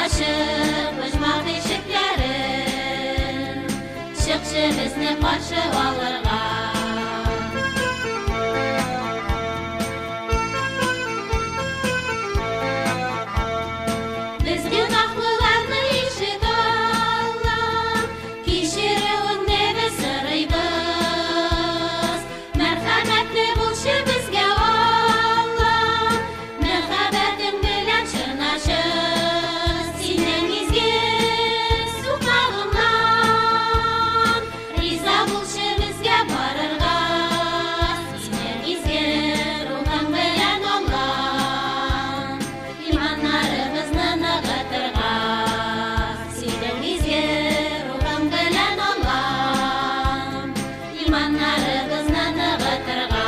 Ачып ыжмак ишекләрен, чыкчы безне каршы алырга. Без гөнаһлыларны ишет Аллам, кичерүеңне без сорыйбыз. Мәрхәмәтле булчы безгә Аллам, мәхәббәтең белән чынлашы. Синең изге сукмагыңнан риза булчы безгә барырга. Синең изге рухың белән Аллам, иманнарыбызны ныгытырга. Синең изге рухың белән Аллам, иманнарыбызны ныгытырга.